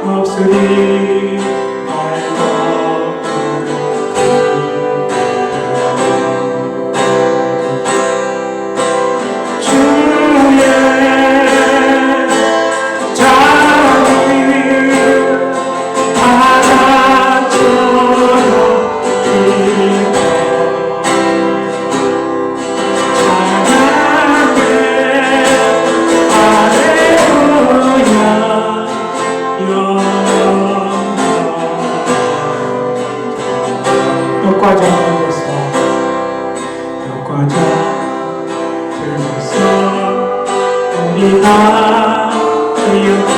없으리 말도 주의 자비 바다처럼 깊어 찬양해 할렐루야 벽과자 들고서 우리가 이렇게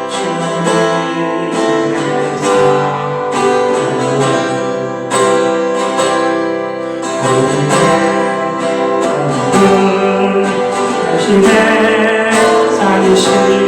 주님의 사랑을 대신에 살리신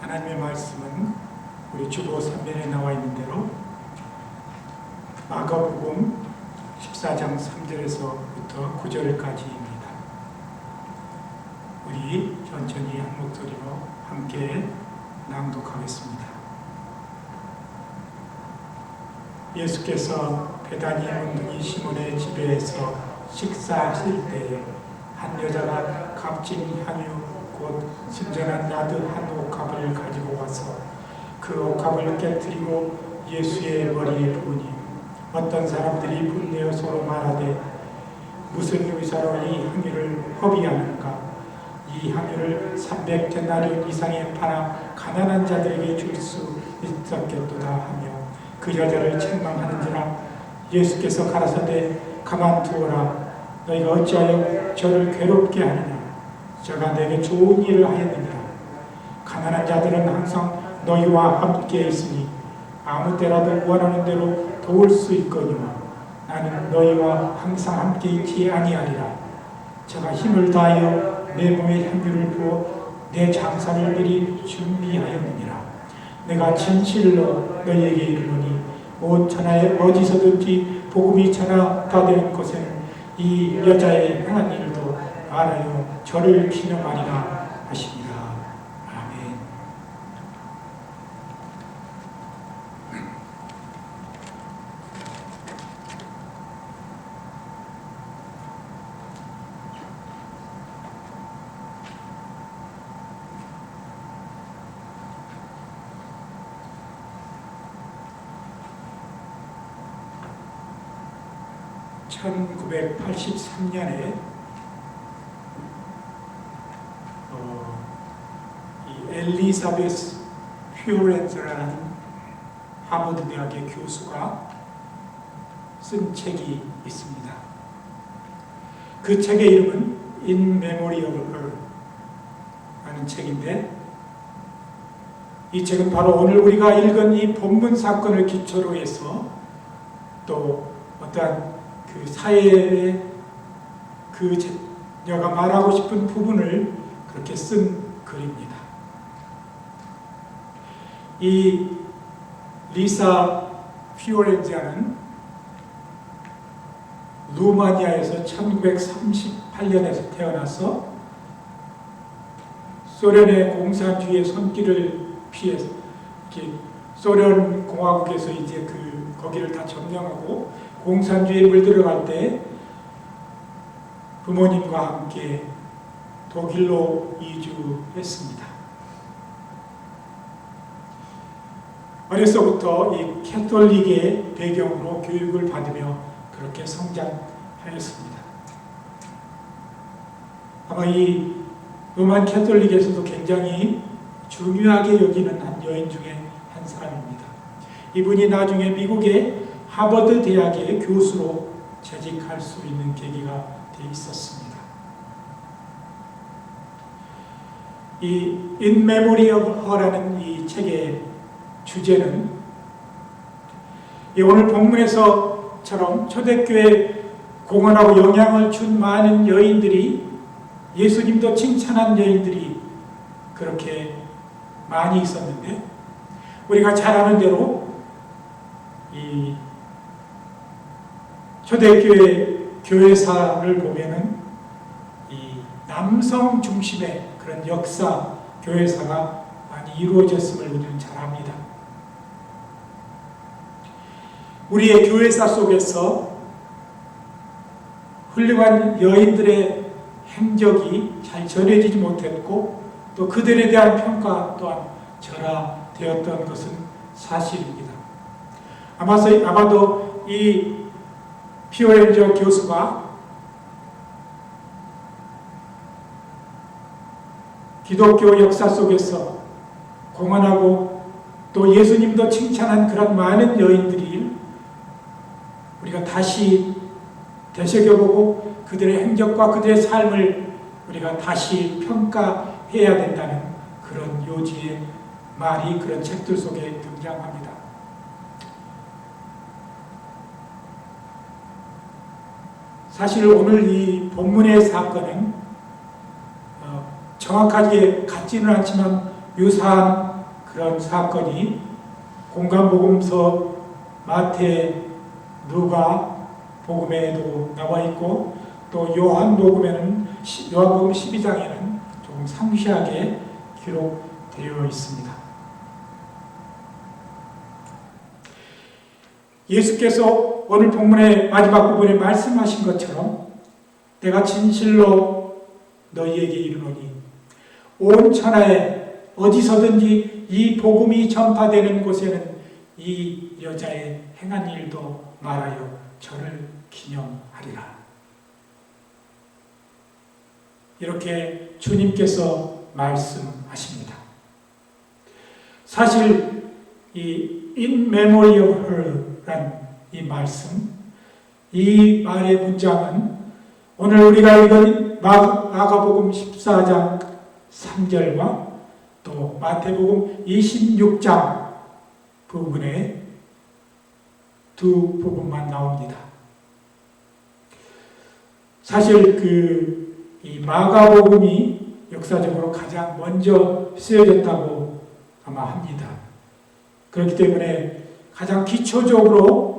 하나님의 말씀은 우리 주보 3면에 나와 있는 대로 마가복음 14장 3절에서부터 9절까지입니다. 우리 천천히 한 목소리로 함께 낭독하겠습니다. 예수께서 베다니 문둥이 시몬의 집에서 식사하실 때에 한 여자가 값진 향유 곧 신전한 나드 한 옥합을 가지고 와서 그 옥합을 깨뜨리고 예수의 머리에 부으니 어떤 사람들이 분내어 서로 말하되 무슨 의사로 이 향유를 허비하는가? 이 향유를 300데나리온 이상에 팔아 가난한 자들에게 줄 수 있었겠도다 하며 그 여자를 책망하는지라. 예수께서 가라사대 가만두어라. 너희가 어찌하여 저를 괴롭게 하느냐? 저가 내게 좋은 일을 하였느니라. 가난한 자들은 항상 너희와 함께 있으니 아무 때라도 원하는 대로 도울 수 있거니와 나는 너희와 항상 함께 있지 아니하리라. 저가 힘을 다하여 내 몸에 향유를 부어 내 장사를 미리 준비하였느니라. 내가 진실로 너희에게 이르노니 온 천하에 어디서든지 복음이 전하되는 곳에는 이 여자의 행한 일도 말하여 저를 기념하리라 하시니라. 아멘. (1983년에) 이 엘리자베스 퓨렌즈라는 하버드 대학의 교수가 쓴 책이 있습니다. 그 책의 이름은 In Memory of Her 라는 책인데, 이 책은 바로 오늘 우리가 읽은 이 본문 사건을 기초로 해서 또 어떠한 그 사회의 그녀가 말하고 싶은 부분을 그렇게 쓴 글입니다. 이 리사 피오렌자는 루마니아에서 1938년에서 태어나서 소련의 공산주의의 손길을 피해서 소련 공화국에서 이제 거기를 다 점령하고 공산주의에 물들어갈 때 부모님과 함께 독일로 이주했습니다. 어려서부터 이 캐톨릭의 배경으로 교육을 받으며 그렇게 성장하였습니다. 아마 이 로만 캐톨릭에서도 굉장히 중요하게 여기는 한 여인 중에 한 사람입니다. 이분이 나중에 미국의 하버드 대학의 교수로 재직할 수 있는 계기가 되어 있었습니다. 이 In Memory of Her라는 이 책의 주제는 이 오늘 본문에서처럼 초대교회에 공헌하고 영향을 준 많은 여인들이, 예수님도 칭찬한 여인들이 그렇게 많이 있었는데, 우리가 잘 아는 대로 이 초대교회 교회사를 보면은 이 남성 중심의 그런 역사 교회사가 많이 이루어졌음을 우리는 잘 압니다. 우리의 교회사 속에서 훌륭한 여인들의 행적이 잘 전해지지 못했고, 또 그들에 대한 평가 또한 절하되었던 것은 사실입니다. 아마도 이 피오렌저 교수가 기독교 역사 속에서 공헌하고 또 예수님도 칭찬한 그런 많은 여인들이 우리가 다시 되새겨보고 그들의 행적과 그들의 삶을 우리가 다시 평가해야 된다는 그런 요지의 말이 그런 책들 속에 등장합니다. 사실 오늘 이 본문의 사건은 정확하게 같지는 않지만 유사한 그런 사건이 공간복음서, 마태, 누가 복음에도 나와 있고, 또 요한복음에는 요한복음 12장에는 조금 상세하게 기록되어 있습니다. 예수께서 오늘 본문의 마지막 부분에 말씀하신 것처럼 내가 진실로 너희에게 이르노니 온 천하에 어디서든지 이 복음이 전파되는 곳에는 이 여자의 행한 일도 말하여 저를 기념하리라. 이렇게 주님께서 말씀하십니다. 사실 이 In Memory of Her란 이 말씀, 이 말의 문장은 오늘 우리가 읽은 마가복음 14장 3절과 또 마태복음 26장 부분에 두 부분만 나옵니다. 사실 이 마가복음이 역사적으로 가장 먼저 쓰여졌다고 아마 합니다. 그렇기 때문에 가장 기초적으로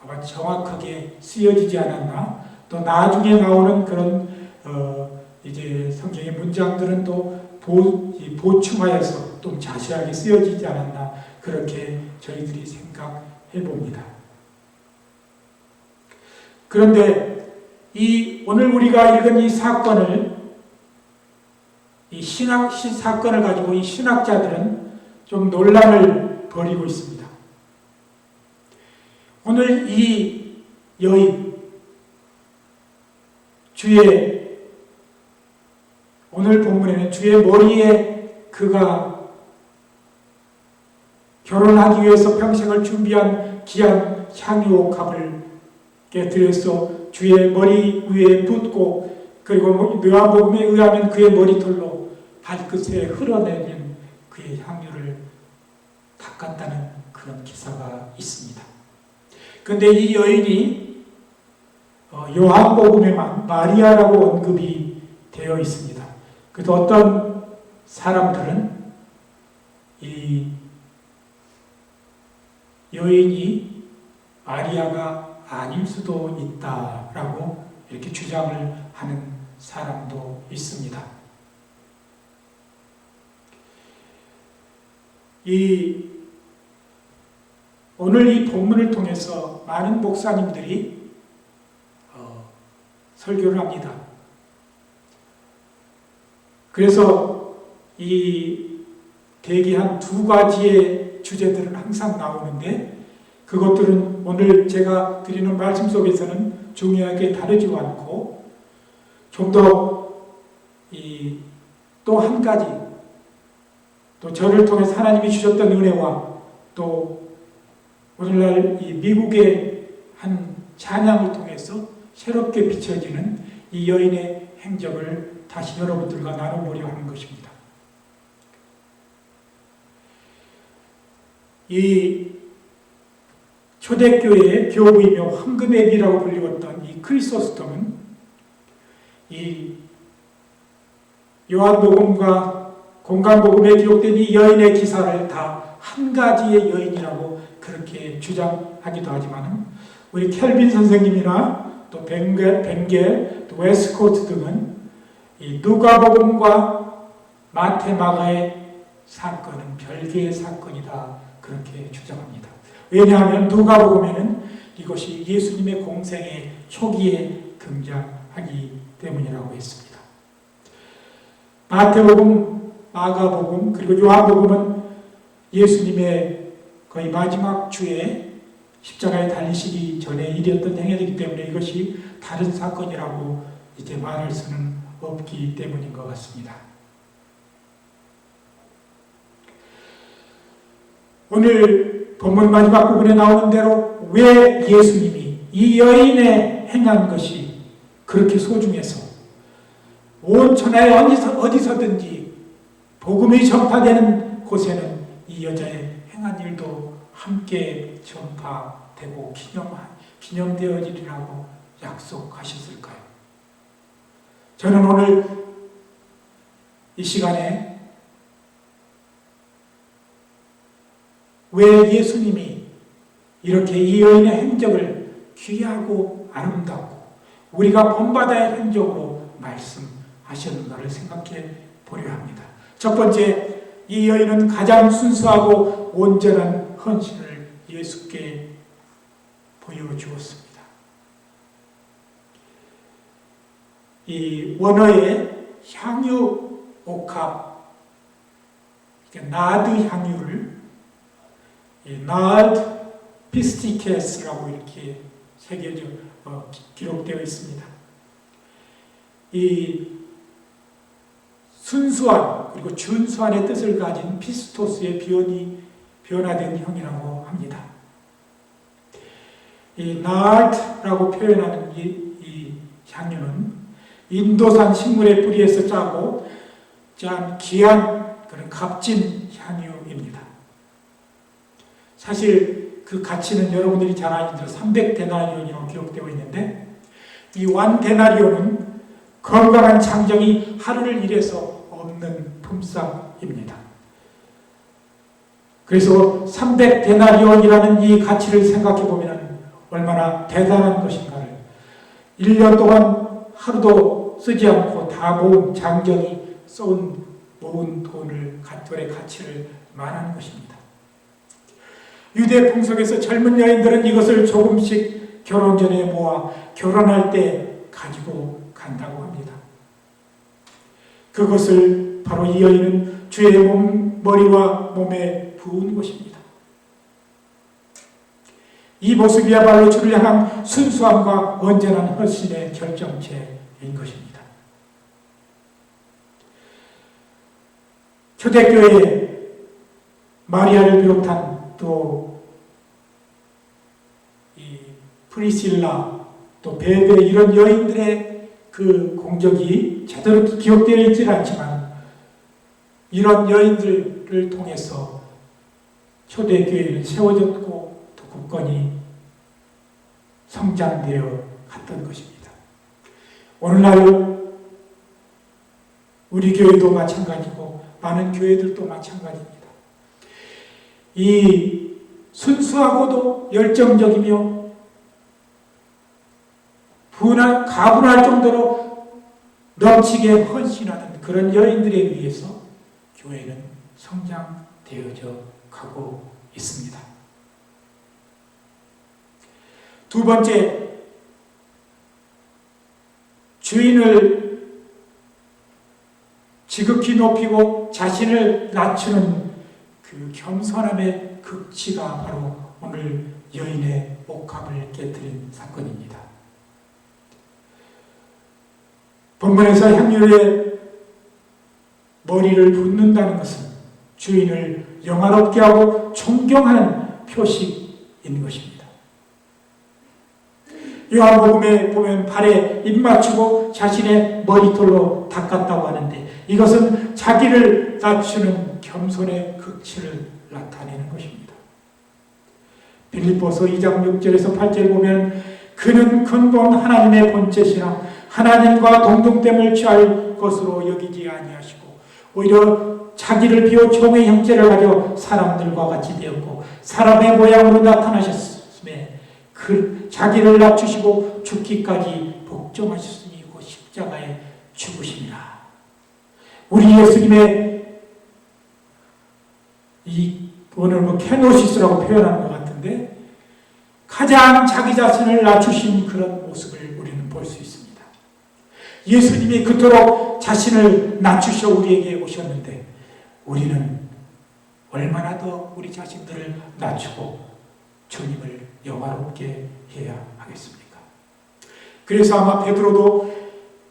아마 정확하게 쓰여지지 않았나, 또 나중에 나오는 그런 이제 성경의 문장들은 또 보충하여서 좀 자세하게 쓰여지지 않았나 그렇게 저희들이 생각해 봅니다. 그런데 오늘 우리가 읽은 이 사건을 이 사건을 가지고 이 신학자들은 좀 논란을 벌이고 있습니다. 오늘 이 여인, 오늘 본문에는 주의 머리에 그가 결혼하기 위해서 평생을 준비한 귀한 향유옥합을 들여서 주의 머리 위에 붓고 그리고 요한복음에 의하면 그의 머리털로 발끝에 흘러내린 그의 향유를 닦았다는 그런 기사가 있습니다. 그런데 이 여인이 요한복음에만 마리아라고 언급이 되어 있습니다. 그래서 어떤 사람들은 이 여인이 마리아가 아닐 수도 있다라고 이렇게 주장을 하는 사람도 있습니다. 오늘 이 본문을 통해서 많은 목사님들이 설교를 합니다. 그래서 대개 한 두 가지의 주제들은 항상 나오는데 그것들은 오늘 제가 드리는 말씀 속에서는 중요하게 다루지 않고 좀 더 또 한 가지 또 저를 통해서 하나님이 주셨던 은혜와 또 오늘날 이 미국의 한 찬양을 통해서 새롭게 비춰지는 이 여인의 행적을 다시 여러분들과 나눠보려 하는 것입니다. 이 초대교회의 교부이며 황금의 비라고 불리웠던 이 크리소스톰은 이 요한복음과 공간복음에 기록된 이 여인의 기사를 다 한 가지의 여인이라고 그렇게 주장하기도 하지만 우리 켈빈 선생님이나 또 벤겔, 또 웨스코트 등은 이 누가복음과 마태, 마가의 사건은 별개의 사건이다 그렇게 주장합니다. 왜냐하면 누가복음에는 이것이 예수님의 공생의 초기에 등장하기 때문이라고 했습니다. 마태복음, 마가복음 그리고 요한복음은 예수님의 거의 마지막 주에 십자가에 달리시기 전에 일이었던 행위이기 때문에 이것이 다른 사건이라고 이제 말할 수는 없기 때문인 것 같습니다. 오늘 본문 마지막 부분에 나오는 대로 왜 예수님이 이 여인의 행한 것이 그렇게 소중해서 온 천하에 어디서든지 복음이 전파되는 곳에는 이 여자의 행한 일도 함께 전파되고 기념되어지리라고 약속하셨을까요? 저는 오늘 이 시간에 왜 예수님이 이렇게 이 여인의 행적을 귀하고 아름답고 우리가 본받아야 할 행적으로 말씀하셨는가를 생각해 보려 합니다. 첫 번째, 이 여인은 가장 순수하고 온전한 헌신을 예수께 보여주었습니다. 이 원어의 향유 옥합, 나드 향유를 나드 피스티케스라고 이렇게 새겨져 기록되어 있습니다. 이 순수한 그리고 준수한의 뜻을 가진 피스토스의 변화된 형이라고 합니다. 이 나드라고 표현하는 이 향유는 인도산 식물의 뿌리에서 짜고 짠 귀한 그런 값진 향유입니다. 사실 그 가치는 여러분들이 잘 아는 대로 300데나리온이라고 기록되어 있는데 이 1데나리온은 건강한 장정이 하루를 일해서 얻는 품삯입니다. 그래서 300데나리온이라는 이 가치를 생각해 보면 얼마나 대단한 것인가를 1년 동안 하루도 쓰지 않고 다 모은 장정이 모은 돈의 가치를 말하는 것입니다. 유대 풍속에서 젊은 여인들은 이것을 조금씩 결혼 전에 모아 결혼할 때 가지고 간다고 합니다. 그것을 바로 이 여인은 주의 머리와 몸에 부은 것입니다. 이 모습이야말로 주를 향한 순수함과 온전한 헌신의 결정체인 것입니다. 초대교회에 마리아를 비롯한 또 이 프리실라 또 베베 이런 여인들의 그 공적이 제대로 기억되어 있지는 않지만 이런 여인들을 통해서 초대교회는 세워졌고 또 굳건히 성장되어 갔던 것입니다. 오늘날 우리 교회도 마찬가지고 많은 교회들도 마찬가지입니다. 이 순수하고도 열정적이며 가분할 정도로 넘치게 헌신하는 그런 여인들에 의해서 교회는 성장되어져 가고 있습니다. 두 번째, 주인을 지극히 높이고 자신을 낮추는 그 겸손함의 극치가 바로 오늘 여인의 옥합을 깨뜨린 사건입니다. 본문에서 향유의 머리를 붓는다는 것은 주인을 영화롭게 하고 존경하는 표식인 것입니다. 요한복음에 보면 발에 입 맞추고 자신의 머리털로 닦았다고 하는데 이것은 자기를 낮추는 겸손의 극치를 나타내는 것입니다. 빌립보서 2장 6절에서 8절 보면 그는 근본 하나님의 본체시라 하나님과 동등됨을 취할 것으로 여기지 아니하시고 오히려 자기를 비워 종의 형체를 가져 사람들과 같이 되었고 사람의 모양으로 나타나셨음에 자기를 낮추시고 죽기까지 복종하셨으니 곧 십자가에 죽으시니라. 우리 예수님의 오늘 케노시스라고 표현하는 것 같은데 가장 자기 자신을 낮추신 그런 모습을 우리는 볼 수 있습니다. 예수님이 그토록 자신을 낮추셔 우리에게 오셨는데 우리는 얼마나 더 우리 자신들을 낮추고 주님을 영화롭게 해야 하겠습니까? 그래서 아마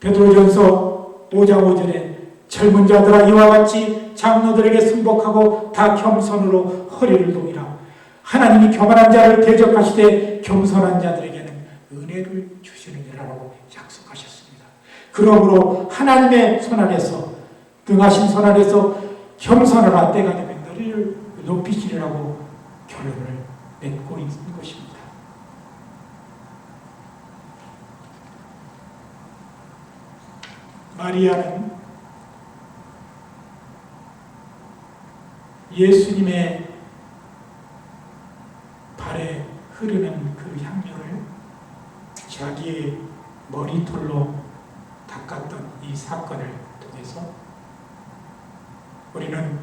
베드로전서 5장 5절에 젊은 자들아 이와 같이 장로들에게 순복하고 다 겸손으로 허리를 동이라. 하나님이 교만한 자를 대적하시되 겸손한 자들에게는 은혜를 주시느니라라고 약속하셨습니다. 그러므로 하나님의 손 아래서 등하신 손 아래서 겸손하라 때가 되면 너를 높이시리라고 결론을 맺고 있는 것입니다. 마리아는 예수님의 발에 흐르는 그 향유를 자기의 머리털로 닦았던 이 사건을 통해서 우리는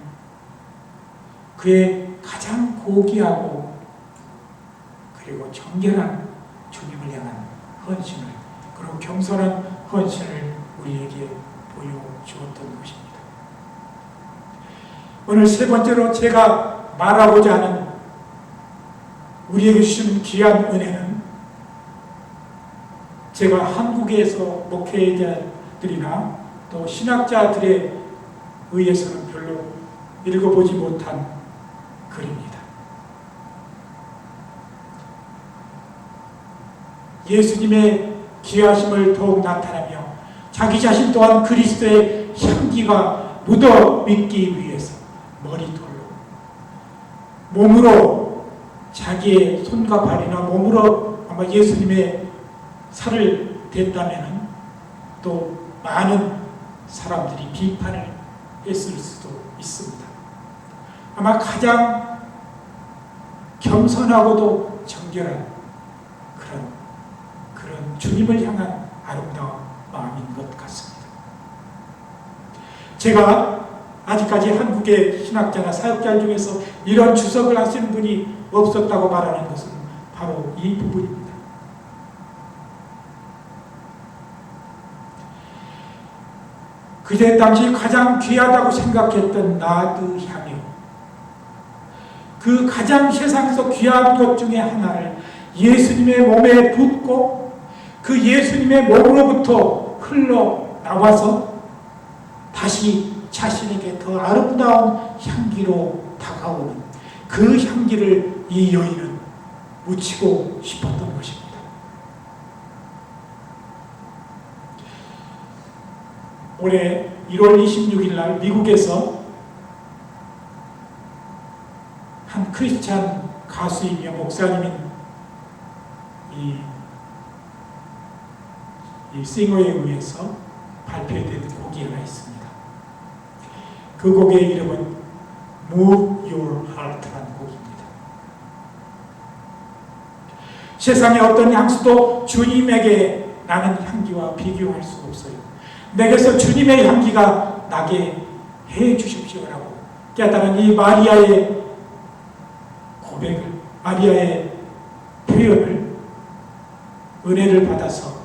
그의 가장 고귀하고 그리고 정결한 주님을 향한 헌신을 그리고 겸손한 헌신을 우리에게 보여주었던 것입니다. 오늘 세 번째로 제가 말하고자 하는 우리에게 주신 귀한 은혜는 제가 한국에서 목회자들이나 또 신학자들에 의해서는 별로 읽어보지 못한 글입니다. 예수님의 귀하심을 더욱 나타내며 자기 자신 또한 그리스도의 향기가 묻어 믿기 위해서 머리털로 몸으로 자기의 손과 발이나 몸으로 아마 예수님의 살을 댔다면 또 많은 사람들이 비판을 했을 수도 있습니다. 아마 가장 겸손하고도 정결한 그런 주님을 향한 아름다운 마음인 것 같습니다. 제가 아직까지 한국의 신학자나 사역자 중에서 이런 주석을 하시는 분이 없었다고 말하는 것은 바로 이 부분입니다. 그때 당시 가장 귀하다고 생각했던 나드 향유, 그 가장 세상에서 귀한 것 중에 하나를 예수님의 몸에 붓고 그 예수님의 몸으로부터 흘러나와서 다시 자신에게 더 아름다운 향기로 다가오는 그 향기를 이 여인은 묻히고 싶었던 것입니다. 올해 1월 26일 날 미국에서 한 크리스찬 가수이며 목사님인 이 싱어에 의해서 발표된 곡이 하나 있습니다. 그 곡의 이름은 Move Your Heart라는 곡입니다. 세상의 어떤 향수도 주님에게 나는 향기와 비교할 수 없어요. 내게서 주님의 향기가 나게 해 주십시오라고 깨달은 이 마리아의 고백을, 마리아의 표현을, 은혜를 받아서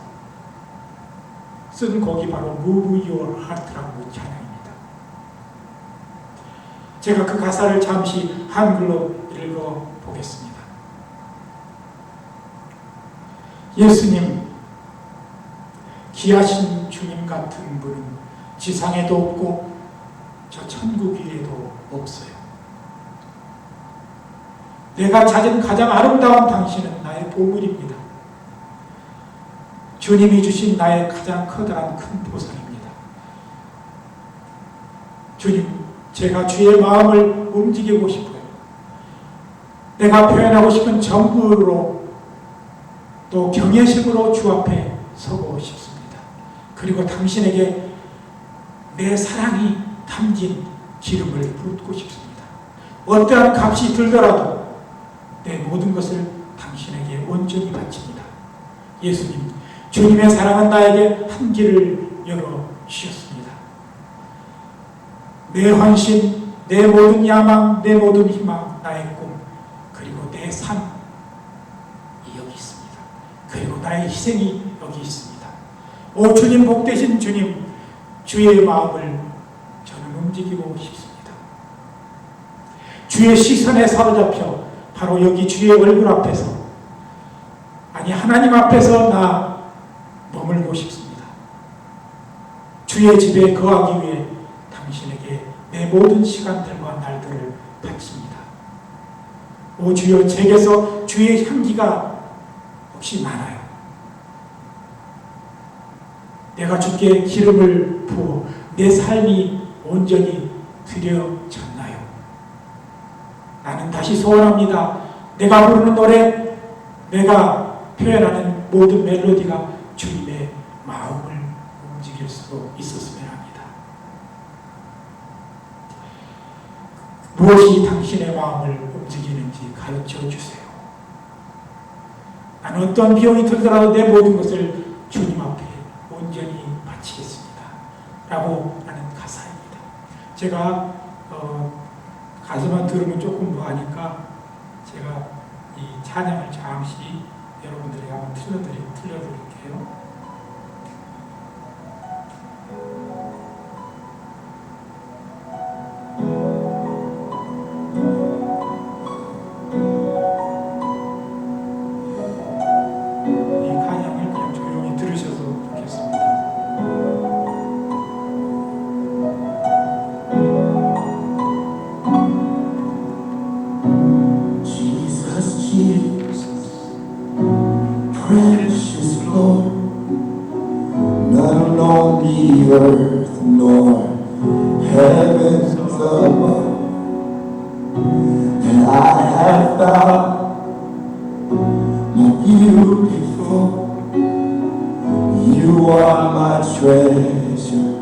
쓴 곡이 바로 Move Your Heart라고 찬양입니다. 제가 그 가사를 잠시 한글로 읽어보겠습니다. 예수님, 귀하신 주님 같은 분은 지상에도 없고 저 천국 위에도 없어요. 내가 찾은 가장 아름다운 당신은 나의 보물입니다. 주님이 주신 나의 가장 커다란 큰 보상입니다. 주님, 제가 주의 마음을 움직이고 싶어요. 내가 표현하고 싶은 정부로 또 경외심으로 주 앞에 서고 싶습니다. 그리고 당신에게 내 사랑이 담긴 기름을 붓고 싶습니다. 어떠한 값이 들더라도 내 모든 것을 당신에게 온전히 바칩니다. 예수님, 주님의 사랑은 나에게 한 길을 열어주셨습니다. 내 헌신, 내 모든 야망, 내 모든 희망, 나의 꿈, 그리고 내 삶이 여기 있습니다. 그리고 나의 희생이 여기 있습니다. 오 주님, 복되신 주님, 주의 마음을 저는 움직이고 싶습니다. 주의 시선에 사로잡혀 바로 여기 주의 얼굴 앞에서, 아니 하나님 앞에서 나 머물고 싶습니다. 주의 집에 거하기 위해 당신에게 내 모든 시간들과 날들을 바칩니다. 오 주여, 제게서 주의 향기가 혹시 많아요. 내가 주께 기름을 부어 내 삶이 온전히 드려졌나요? 나는 다시 소원합니다. 내가 부르는 노래, 내가 표현하는 모든 멜로디가 주님의 마음을 움직일 수 있었으면 합니다. 무엇이 당신의 마음을 움직이는지 가르쳐 주세요. 나는 어떤 비용이 들더라도 내 모든 것을 주님 앞에 온전히 바치겠습니다. 라고 하는 가사입니다. 제가 가사만 들으면 조금 뭐하니까 제가 이 찬양을 잠시 여러분들에게 한번 틀려드릴게요. Precious Lord, not alone the earth nor heavens above, and I have found more beautiful. You are my treasure,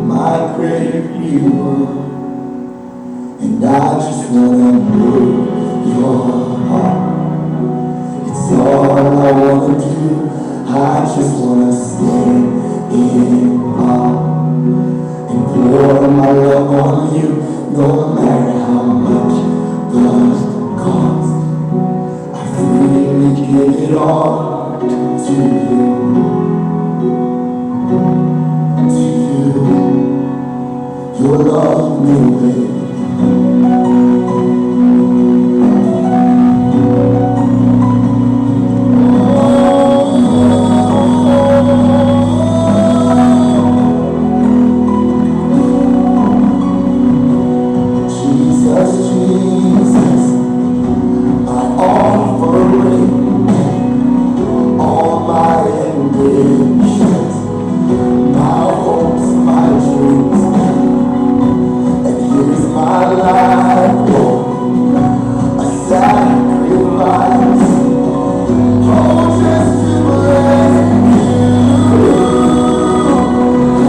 my great reward, and I just wanna know your heart. It's all I wanna do. I just wanna stay in all and pour my love on you, no matter how much the cost. I freely give it all to you. Your love me with. Jesus, Jesus, my offering, all my ambitions, my hopes, my dreams. Here's my life, Lord, a sacrifice. Oh, just to bless you.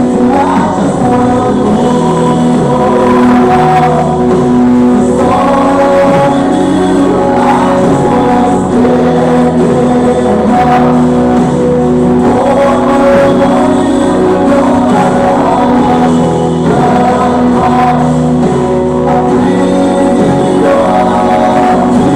And I just want to know your love. It's all in you. I just want to stand in love. Pour my love on you, no matter how much love costs.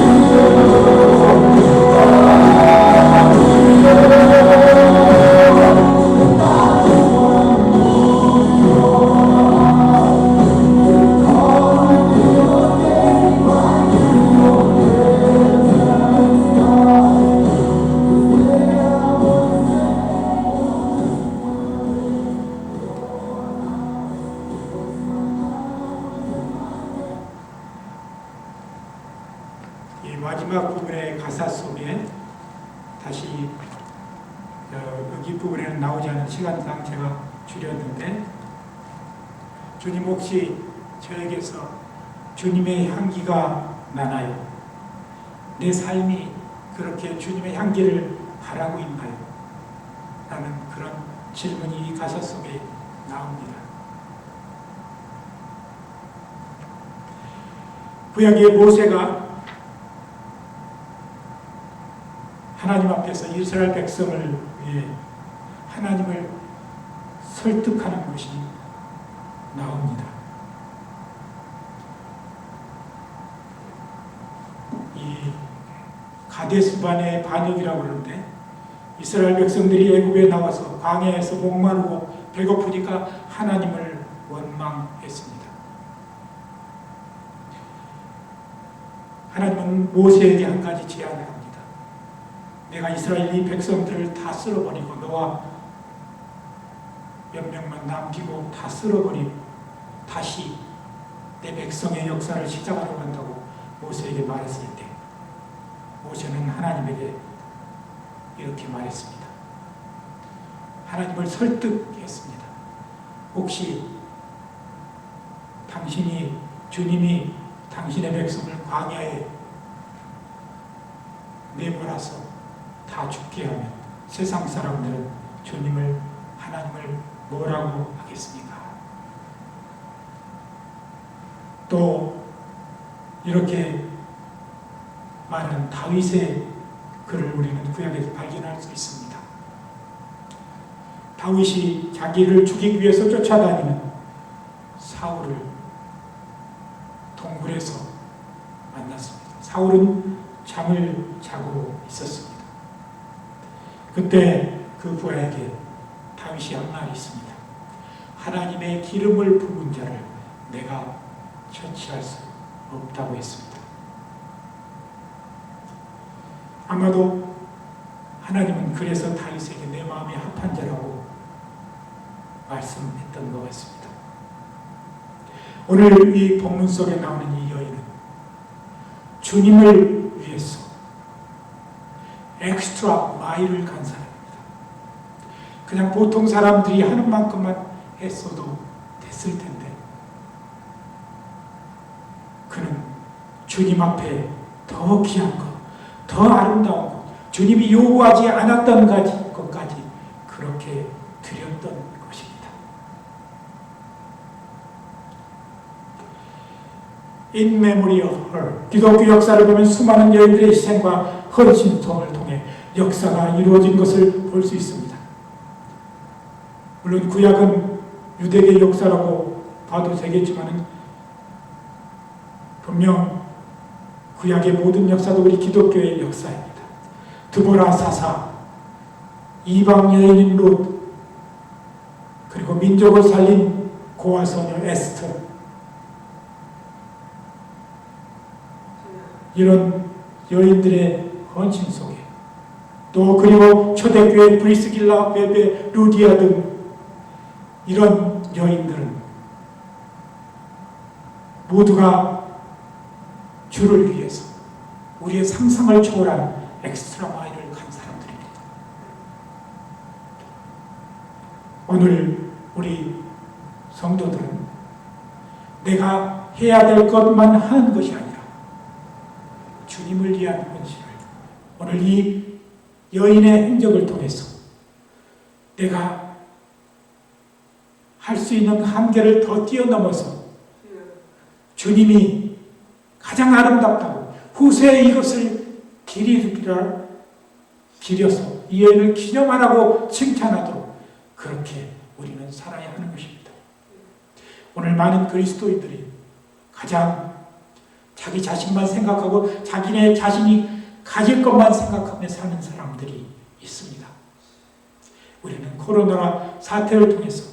이 마지막 부분의 가사 속에 다시 여기 부분에는 나오지 않은 시간상 제가 줄였는데, 주님 혹시 저에게서 주님의 향기가 나나요? 내 삶이 그렇게 주님의 향기를 바라고 있나요? 라는 그런 질문이 이 가사 속에 나옵니다. 구약의 모세가 하나님 앞에서 이스라엘 백성을 위해 하나님을 설득하는 것이 나옵니다. 이 가데스반의 반역이라고 그러는데, 이스라엘 백성들이 애굽에 나와서 광야에서 목마르고 배고프니까 하나님을 원망했습니다. 하나님은 모세에게 한 가지 제안을 합니다. 내가 이스라엘 이 백성들을 다 쓸어버리고 너와 몇 명만 남기고 다 쓸어버리고 다시 내 백성의 역사를 시작하려고 한다고 모세에게 말했을 때, 모세는 하나님에게 이렇게 말했습니다. 하나님을 설득했습니다. 혹시 주님이 당신의 백성을 광야에 내몰아서 다 죽게 하면 세상 사람들은 하나님을 뭐라고 하겠습니까? 또 이렇게 말하는 다윗의 글을 우리는 구약에서 발견할 수 있습니다. 다윗이 자기를 죽이기 위해서 쫓아다니는 사울을 동굴에서 만났습니다. 사울은 잠을 자고 있었습니다. 그때 그 부하에게 다윗이 한 말이 있습니다. 하나님의 기름을 부은 자를 내가 처치할 수 없다고 했습니다. 아마도 하나님은 그래서 다윗에게 내 마음에 합한 자라고 말씀했던 것 같습니다. 오늘 이 본문 속에 나오는 이 여인은 주님을 위해서 엑스트라 마일을 간 사람입니다. 그냥 보통 사람들이 하는 만큼만 했어도 됐을 텐데, 그는 주님 앞에 더 귀한 것, 더 아름다운 것, 주님이 요구하지 않았던 것까지 그렇게 드렸던 것입니다. In memory of her. 기독교 역사를 보면 수많은 여인들의 희생과 헌신통을 통해 역사가 이루어진 것을 볼 수 있습니다. 물론 구약은 유대계 역사라고 봐도 되겠지만은 분명 구약의 모든 역사도 우리 기독교의 역사입니다. 드보라 사사, 이방 여인인 룻, 그리고 민족을 살린 고아 소녀 에스터, 이런 여인들의 헌신 속에 또 그리고 초대교회 브리스길라, 베베, 루디아 등 이런 여인들은 모두가 주를 위해서 우리의 상상을 초월한 엑스트라 마일을 간 사람들입니다. 오늘 우리 성도들은 내가 해야 될 것만 하는 것이 아니라 주님을 위한 헌신을, 오늘 이 여인의 행적을 통해서 내가 할 수 있는 한계를 더 뛰어넘어서 주님이 가장 아름답다고 후세에 이것을 기려서 이 여인을 기념하라고 칭찬하도록 그렇게 우리는 살아야 하는 것입니다. 오늘 많은 그리스도인들이 가장 자기 자신만 생각하고 자기네 자신이 가질 것만 생각하며 사는 사람들이 있습니다. 우리는 코로나 사태를 통해서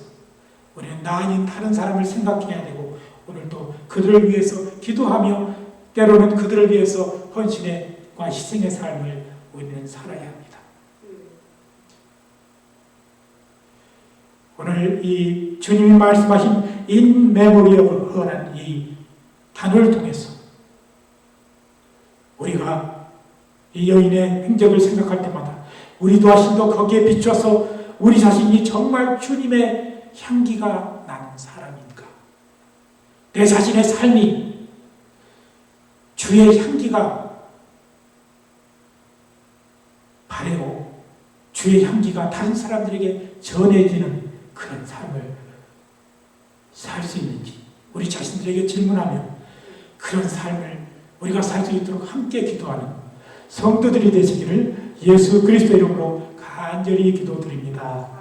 우리는 나 아닌 다른 사람을 생각해야 되고 오늘도 그들을 위해서 기도하며 때로는 그들을 위해서 헌신과 희생의 삶을 우리는 살아야 합니다. 오늘 이 주님이 말씀하신 In memory of her라는 이 단어를 통해서 우리가 이 여인의 행적을 생각할 때마다 우리 자신도 거기에 비춰서 우리 자신이 정말 주님의 향기가 나는 사람인가? 내 자신의 삶이 주의 향기가 바래고 주의 향기가 다른 사람들에게 전해지는 그런 삶을 살 수 있는지 우리 자신들에게 질문하며 그런 삶을 우리가 살 수 있도록 함께 기도하는 성도들이 되시기를 예수 그리스도 이름으로 간절히 기도드립니다.